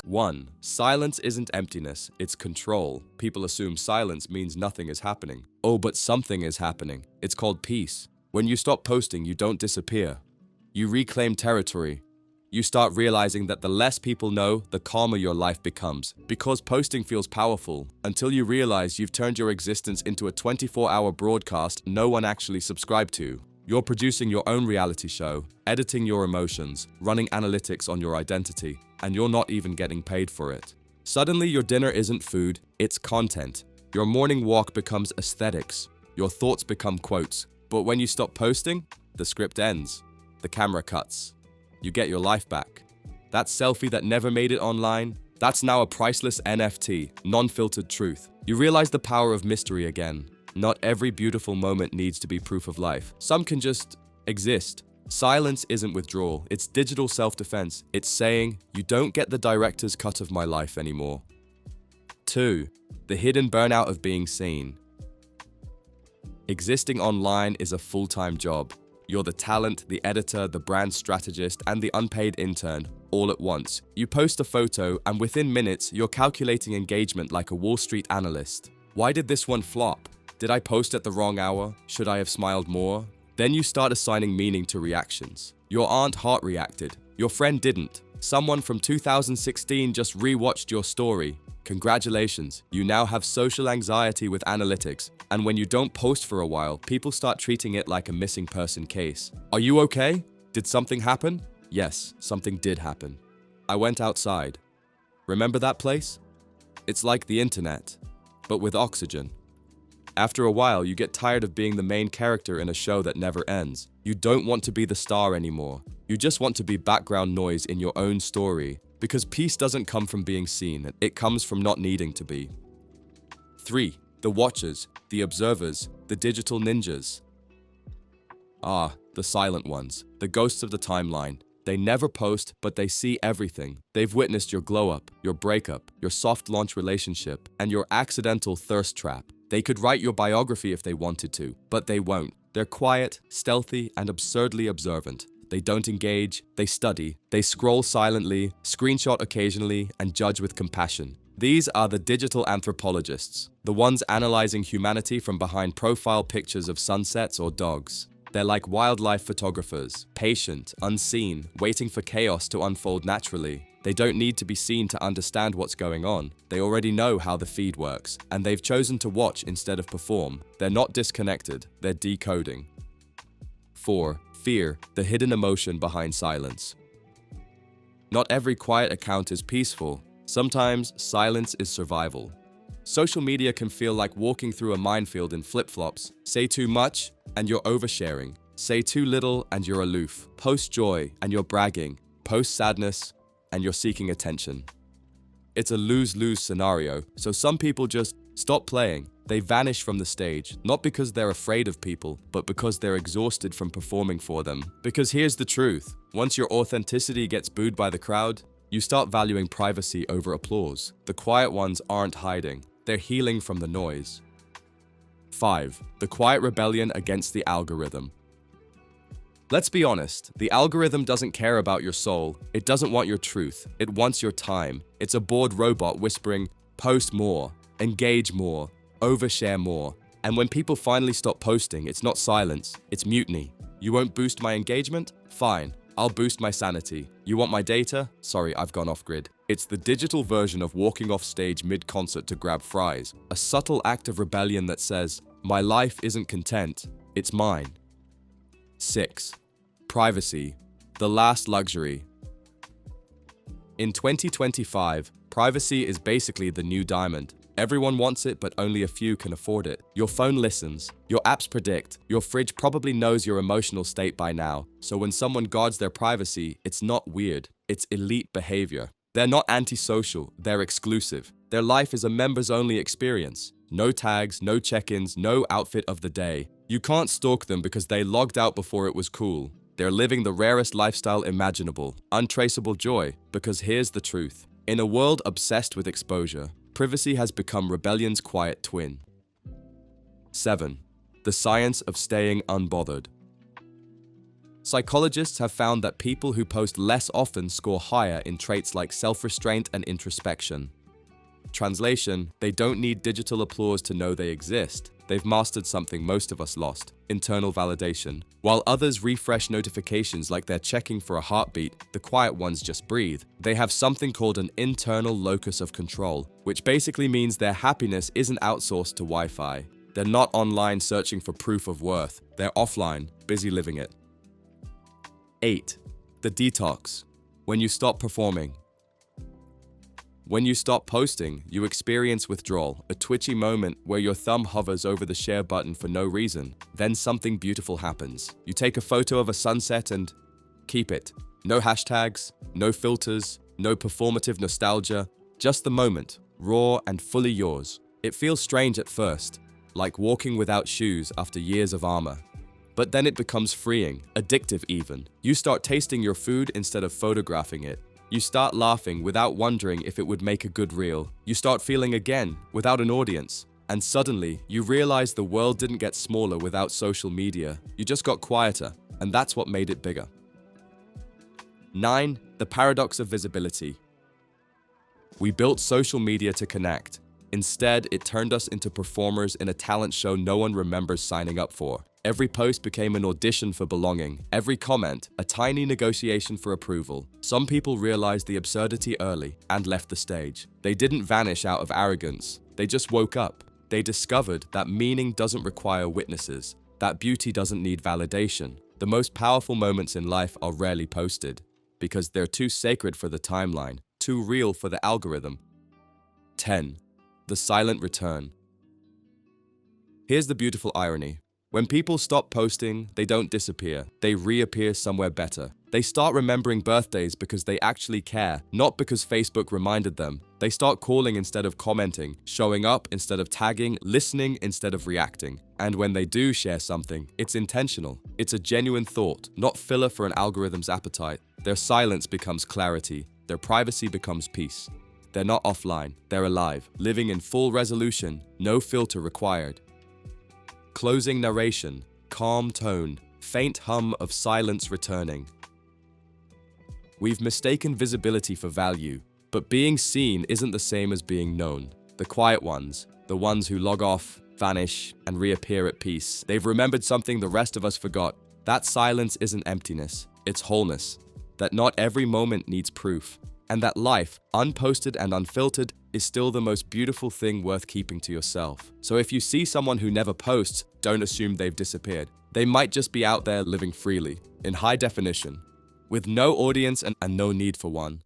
1. Silence isn't emptiness, it's control. People assume silence means nothing is happening. Oh, but something is happening. It's called peace. When you stop posting, you don't disappear. You reclaim territory. You start realizing that the less people know, the calmer your life becomes. Because posting feels powerful, until you realize you've turned your existence into a 24-hour broadcast no one actually subscribed to. You're producing your own reality show, editing your emotions, running analytics on your identity, and you're not even getting paid for it. Suddenly, your dinner isn't food, it's content. Your morning walk becomes aesthetics. Your thoughts become quotes. But when you stop posting, the script ends. The camera cuts. You get your life back. That selfie that never made it online, that's now a priceless NFT, non-filtered truth. You realize the power of mystery again. Not every beautiful moment needs to be proof of life. Some can just exist. Silence isn't withdrawal, it's digital self-defense. It's saying, you don't get the director's cut of my life anymore. 2. The hidden burnout of being seen. Existing online is a full-time job. You're the talent, the editor, the brand strategist, and the unpaid intern, all at once. You post a photo, and within minutes, you're calculating engagement like a Wall Street analyst. Why did this one flop? Did I post at the wrong hour? Should I have smiled more? Then you start assigning meaning to reactions. Your aunt heart reacted. Your friend didn't. Someone from 2016 just rewatched your story. Congratulations, you now have social anxiety with analytics, and when you don't post for a while, people start treating it like a missing person case. Are you okay? Did something happen? Yes, something did happen. I went outside. Remember that place? It's like the internet, but with oxygen. After a while, you get tired of being the main character in a show that never ends. You don't want to be the star anymore. You just want to be background noise in your own story. Because peace doesn't come from being seen, it comes from not needing to be. 3. The watchers, the observers, the digital ninjas. Ah, the silent ones, the ghosts of the timeline. They never post, but they see everything. They've witnessed your glow-up, your breakup, your soft launch relationship, and your accidental thirst trap. They could write your biography if they wanted to, but they won't. They're quiet, stealthy, and absurdly observant. They don't engage, they study, they scroll silently, screenshot occasionally, and judge with compassion. These are the digital anthropologists, the ones analyzing humanity from behind profile pictures of sunsets or dogs. They're like wildlife photographers, patient, unseen, waiting for chaos to unfold naturally. They don't need to be seen to understand what's going on. They already know how the feed works, and they've chosen to watch instead of perform. They're not disconnected, they're decoding. 4. Fear, the hidden emotion behind silence. Not every quiet account is peaceful. Sometimes silence is survival. Social media can feel like walking through a minefield in flip-flops. Say too much, and you're oversharing. Say too little, and you're aloof. Post joy, and you're bragging. Post sadness, and you're seeking attention. It's a lose-lose scenario, so some people just stop playing. They vanish from the stage, not because they're afraid of people, but because they're exhausted from performing for them. Because here's the truth, once your authenticity gets booed by the crowd, you start valuing privacy over applause. The quiet ones aren't hiding, they're healing from the noise. 5. The quiet rebellion against the algorithm. Let's be honest, the algorithm doesn't care about your soul, it doesn't want your truth, it wants your time. It's a bored robot whispering, post more, engage more, overshare more. And when people finally stop posting, it's not silence, it's mutiny. You won't boost my engagement? Fine, I'll boost my sanity. You want my data? Sorry, I've gone off grid. It's the digital version of walking off stage mid-concert to grab fries. A subtle act of rebellion that says, my life isn't content, it's mine. 6. Privacy, the last luxury. In 2025, privacy is basically the new diamond. Everyone wants it, but only a few can afford it. Your phone listens, your apps predict, your fridge probably knows your emotional state by now. So when someone guards their privacy, it's not weird, it's elite behavior. They're not antisocial, they're exclusive. Their life is a members-only experience. No tags, no check-ins, no outfit of the day. You can't stalk them because they logged out before it was cool. They're living the rarest lifestyle imaginable, untraceable joy, because here's the truth. In a world obsessed with exposure, privacy has become rebellion's quiet twin. 7. The science of staying unbothered. Psychologists have found that people who post less often score higher in traits like self-restraint and introspection. Translation: they don't need digital applause to know they exist. They've mastered something most of us lost: internal validation. While others refresh notifications like they're checking for a heartbeat, the quiet ones just breathe. They have something called an internal locus of control, which basically means their happiness isn't outsourced to Wi-Fi. They're not online searching for proof of worth. They're offline, busy living it. 8. The detox. When you stop performing. When you stop posting, you experience withdrawal, a twitchy moment where your thumb hovers over the share button for no reason. Then something beautiful happens. You take a photo of a sunset and keep it. No hashtags, no filters, no performative nostalgia, just the moment, raw and fully yours. It feels strange at first, like walking without shoes after years of armor. But then it becomes freeing, addictive even. You start tasting your food instead of photographing it. You start laughing without wondering if it would make a good reel. You start feeling again, without an audience. And suddenly, you realize the world didn't get smaller without social media. You just got quieter, and that's what made it bigger. 9. The paradox of visibility. We built social media to connect. Instead, it turned us into performers in a talent show no one remembers signing up for. Every post became an audition for belonging. Every comment, a tiny negotiation for approval. Some people realized the absurdity early and left the stage. They didn't vanish out of arrogance. They just woke up. They discovered that meaning doesn't require witnesses, that beauty doesn't need validation. The most powerful moments in life are rarely posted because they're too sacred for the timeline, too real for the algorithm. 10. The silent return. Here's the beautiful irony. When people stop posting, they don't disappear. They reappear somewhere better. They start remembering birthdays because they actually care, not because Facebook reminded them. They start calling instead of commenting, showing up instead of tagging, listening instead of reacting. And when they do share something, it's intentional. It's a genuine thought, not filler for an algorithm's appetite. Their silence becomes clarity. Their privacy becomes peace. They're not offline. They're alive, living in full resolution, no filter required. Closing narration, calm tone, faint hum of silence returning. We've mistaken visibility for value, but being seen isn't the same as being known. The quiet ones, the ones who log off, vanish, and reappear at peace, they've remembered something the rest of us forgot. That silence isn't emptiness, it's wholeness. That not every moment needs proof, and that life, unposted and unfiltered, is still the most beautiful thing worth keeping to yourself. So if you see someone who never posts, don't assume they've disappeared. They might just be out there living freely, in high definition, with no audience and no need for one.